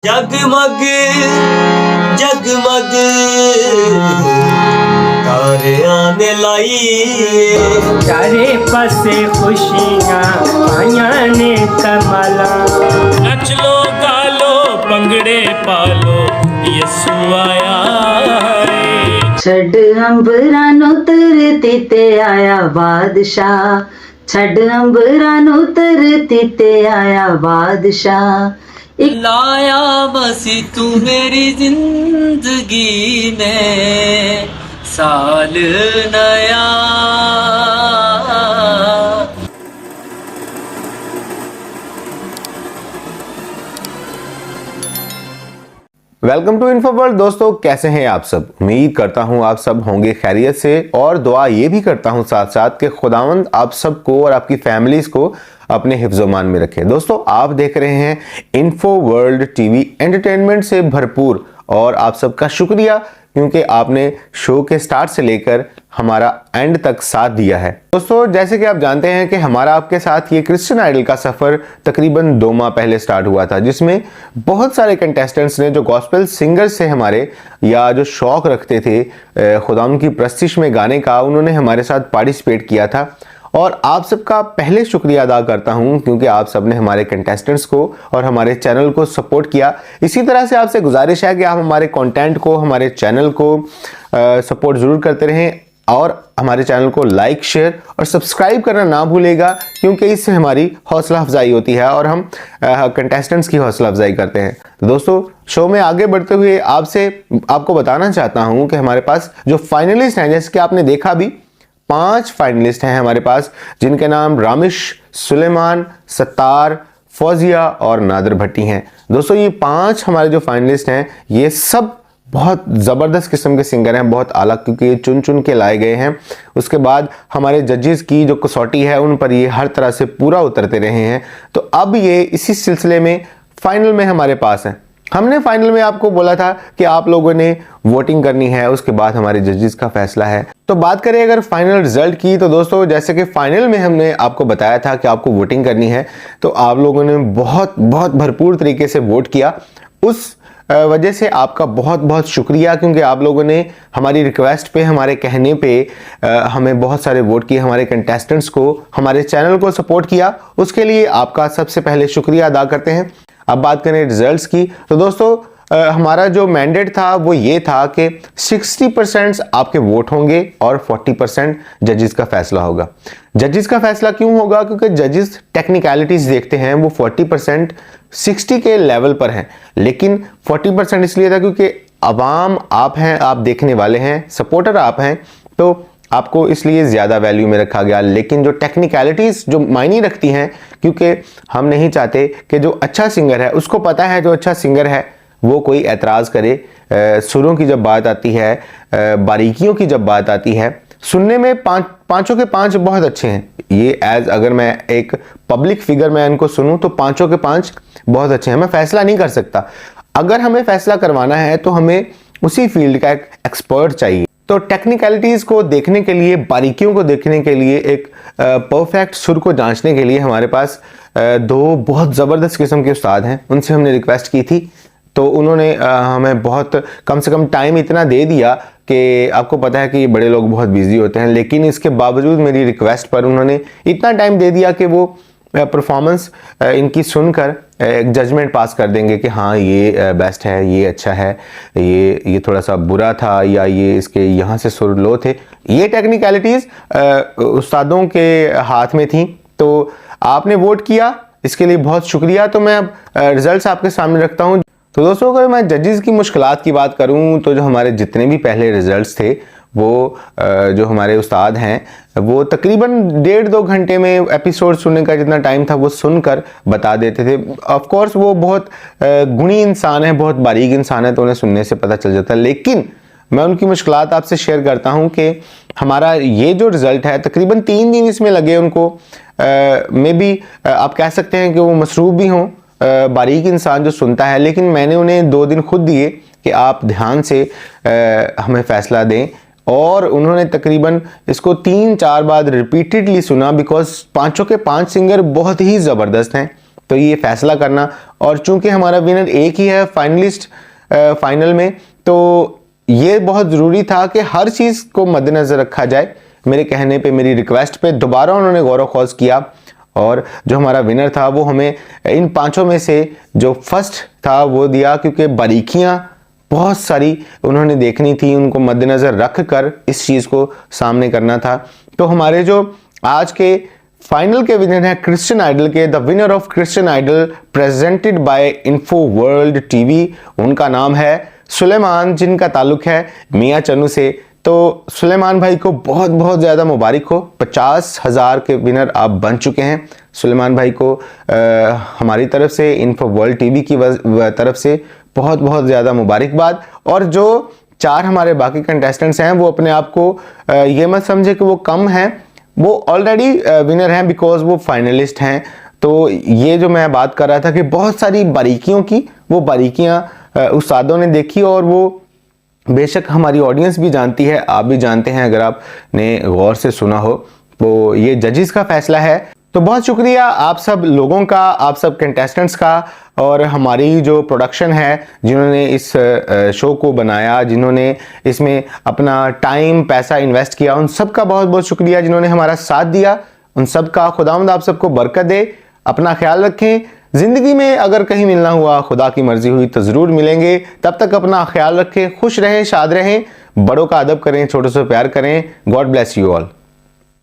जगमग जगमग तारे आने लाई चारे पासे खुशियां आया ने कमला नच लो गा लो पंगड़े पालो यसु आया है। छड़ अंबरा नु तरती ते आया बादशाह, छड़ अंबरा नु तरती ते आया बादशाह। लाया बसी तू मेरी जिंदगी में साल नया। Welcome to Info World. दोस्तों, कैसे हैं आप सब? उम्मीद करता हूं आप सब होंगे खैरियत से और दुआ ये भी करता हूं साथ साथ कि खुदावंद आप सबको और आपकी फैमिलीज को अपने हिफ्ज़-ओ-मान में रखे। दोस्तों, आप देख रहे हैं इन्फो वर्ल्ड टीवी, एंटरटेनमेंट से भरपूर, और आप सबका शुक्रिया क्योंकि आपने शो के स्टार्ट से लेकर हमारा एंड तक साथ दिया है। दोस्तों, जैसे कि आप जानते हैं कि हमारा आपके साथ ये क्रिश्चियन आइडल का सफ़र तकरीबन 2 माह पहले स्टार्ट हुआ था, जिसमें बहुत सारे कंटेस्टेंट्स ने जो गॉस्पेल सिंगर्स से हमारे या जो शौक़ रखते थे खुदा की प्रस्तिश में गाने का, उन्होंने हमारे साथ पार्टिसिपेट किया था। और आप सबका पहले शुक्रिया अदा करता हूं क्योंकि आप सब ने हमारे कंटेस्टेंट्स को और हमारे चैनल को सपोर्ट किया। इसी तरह से आपसे गुजारिश है कि आप हमारे कंटेंट को, हमारे चैनल को सपोर्ट ज़रूर करते रहें और हमारे चैनल को लाइक, शेयर और सब्सक्राइब करना ना भूलेगा, क्योंकि इससे हमारी हौसला अफजाई होती है और हम कंटेस्टेंट्स की हौसला अफजाई करते हैं। तो दोस्तों, शो में आगे बढ़ते हुए आपको बताना चाहता हूँ कि हमारे पास जो फाइनलिस्ट हैं, जैसे कि आपने देखा भी, 5 फाइनलिस्ट हैं हमारे पास, जिनके नाम रामिश, सुलेमान, सत्तार, फौजिया और नादर भट्टी हैं। दोस्तों, ये 5 हमारे जो फाइनलिस्ट हैं, ये सब बहुत ज़बरदस्त किस्म के सिंगर हैं, बहुत आला, क्योंकि ये चुन चुन के लाए गए हैं। उसके बाद हमारे जजेस की जो कसौटी है, उन पर ये हर तरह से पूरा उतरते रहे हैं। तो अब ये इसी सिलसिले में फाइनल में हमारे पास हैं। हमने फाइनल में आपको बोला था कि आप लोगों ने वोटिंग करनी है, उसके बाद हमारे जजेस का फैसला है। तो बात करें अगर फाइनल रिजल्ट की, तो दोस्तों, जैसे कि फाइनल में हमने आपको बताया था कि आपको वोटिंग करनी है, तो आप लोगों ने बहुत बहुत भरपूर तरीके से वोट किया। उस वजह से आपका बहुत बहुत शुक्रिया, क्योंकि आप लोगों ने हमारी रिक्वेस्ट पे, हमारे कहने पे हमें बहुत सारे वोट किए, हमारे कंटेस्टेंट्स को, हमारे चैनल को सपोर्ट किया। उसके लिए आपका सबसे पहले शुक्रिया अदा करते हैं। अब बात करें रिजल्ट्स की, तो दोस्तों, हमारा जो मैंडेट था वो ये था कि 60% आपके वोट होंगे और 40% जजेस का फैसला होगा। जजेस का फैसला क्यों होगा? क्योंकि जजेस टेक्निकलिटीज देखते हैं। वो 40% 60 के लेवल पर हैं, लेकिन 40% इसलिए था क्योंकि अवाम आप हैं, आप देखने वाले हैं, सपोर्टर आप हैं, तो आपको इसलिए ज़्यादा वैल्यू में रखा गया। लेकिन जो टेक्निकलिटीज़ जो मायने रखती हैं, क्योंकि हम नहीं चाहते कि जो अच्छा सिंगर है, उसको पता है जो अच्छा सिंगर है वो कोई एतराज़ करे। सुरों की जब बात आती है, बारीकियों की जब बात आती है, सुनने में पाँचों के 5 बहुत अच्छे हैं। ये अगर मैं एक पब्लिक फिगर मैं इनको सुनूं तो 5 के 5 बहुत अच्छे हैं। मैं फैसला नहीं कर सकता। अगर हमें फैसला करवाना है तो हमें उसी फील्ड का एक एक्सपर्ट चाहिए। तो टेक्निकलिटीज़ को देखने के लिए, बारीकियों को देखने के लिए, एक परफेक्ट सुर को जांचने के लिए हमारे पास 2 बहुत ज़बरदस्त किस्म के उस्ताद हैं। उनसे हमने रिक्वेस्ट की थी, तो उन्होंने हमें बहुत कम से कम टाइम इतना दे दिया कि आपको पता है कि ये बड़े लोग बहुत बिजी होते हैं, लेकिन इसके बावजूद मेरी रिक्वेस्ट पर उन्होंने इतना टाइम दे दिया कि वो परफॉर्मेंस इनकी सुनकर एक जजमेंट पास कर देंगे कि हाँ, ये बेस्ट है, ये अच्छा है, ये थोड़ा सा बुरा था, या ये इसके यहाँ से सुर लो थे। ये टेक्निकलिटीज़ उस्तादों के हाथ में थी। तो आपने वोट किया, इसके लिए बहुत शुक्रिया। तो मैं अब रिजल्ट्स आपके सामने रखता हूँ। तो दोस्तों, अगर मैं जजेस की मुश्किलात की बात करूं, तो जो हमारे जितने भी पहले रिजल्ट्स थे, वो जो हमारे उस्ताद हैं, वो तकरीबन 1.5-2 घंटे में एपिसोड सुनने का जितना टाइम था वो सुनकर बता देते थे। ऑफ कोर्स वो बहुत गुणी इंसान है, बहुत बारीक इंसान है, तो उन्हें सुनने से पता चल जाता है। लेकिन मैं उनकी मुश्किलात आपसे शेयर करता हूं कि हमारा ये जो रिज़ल्ट है, तकरीबन 3 दिन इसमें लगे उनको। मे बी आप कह सकते हैं कि वो मसरूफ़ भी हों, बारीक इंसान जो सुनता है, लेकिन मैंने उन्हें 2 दिन खुद दिए कि आप ध्यान से हमें फ़ैसला दें। और उन्होंने तकरीबन इसको 3-4 बार रिपीटेडली सुना, बिकॉज 5 के 5 सिंगर बहुत ही ज़बरदस्त हैं। तो ये फैसला करना और चूंकि हमारा विनर एक ही है फाइनलिस्ट फाइनल में, तो ये बहुत ज़रूरी था कि हर चीज़ को मद्देनज़र रखा जाए। मेरे कहने पे, मेरी रिक्वेस्ट पे दोबारा उन्होंने गौर खौज किया और जो हमारा विनर था वो हमें इन पांचों में से जो फर्स्ट था वो दिया, क्योंकि बारीकियां बहुत सारी उन्होंने देखनी थी, उनको मद्देनज़र रख कर इस चीज़ को सामने करना था। तो हमारे जो आज के फाइनल के विनर हैं क्रिश्चियन आइडल के, the winner of Christian Idol presented by Info World TV, उनका नाम है सुलेमान, जिनका ताल्लुक है मियाँ चन्नू से। तो सुलेमान भाई को बहुत बहुत ज़्यादा मुबारक हो, 50,000 के विनर आप बन चुके हैं। सुलेमान भाई को हमारी तरफ से, इन्फो वर्ल्ड टीवी की तरफ से बहुत बहुत ज़्यादा मुबारकबाद। और जो 4 हमारे बाकी कंटेस्टेंट्स हैं वो अपने आप को ये मत समझे कि वो कम हैं, वो ऑलरेडी विनर हैं बिकॉज वो फाइनलिस्ट हैं। तो ये जो मैं बात कर रहा था कि बहुत सारी बारीकियों की, वो बारीकियाँ उस्तादों ने देखी और वो बेशक हमारी ऑडियंस भी जानती है, आप भी जानते हैं अगर आपने गौर से सुना हो। तो ये जजेस का फैसला है। तो बहुत शुक्रिया आप सब लोगों का, आप सब कंटेस्टेंट्स का, और हमारी जो प्रोडक्शन है जिन्होंने इस शो को बनाया, जिन्होंने इसमें अपना टाइम पैसा इन्वेस्ट किया, उन सब का बहुत बहुत शुक्रिया। जिन्होंने हमारा साथ दिया उन सब का खुदावंद आप सबको बरकत दे। अपना ख्याल रखें। जिंदगी में अगर कहीं मिलना हुआ, खुदा की मर्जी हुई तो ज़रूर मिलेंगे। तब तक अपना ख्याल रखें, खुश रहें, शाद रहें, बड़ों का अदब करें, छोटों से प्यार करें। God bless you all.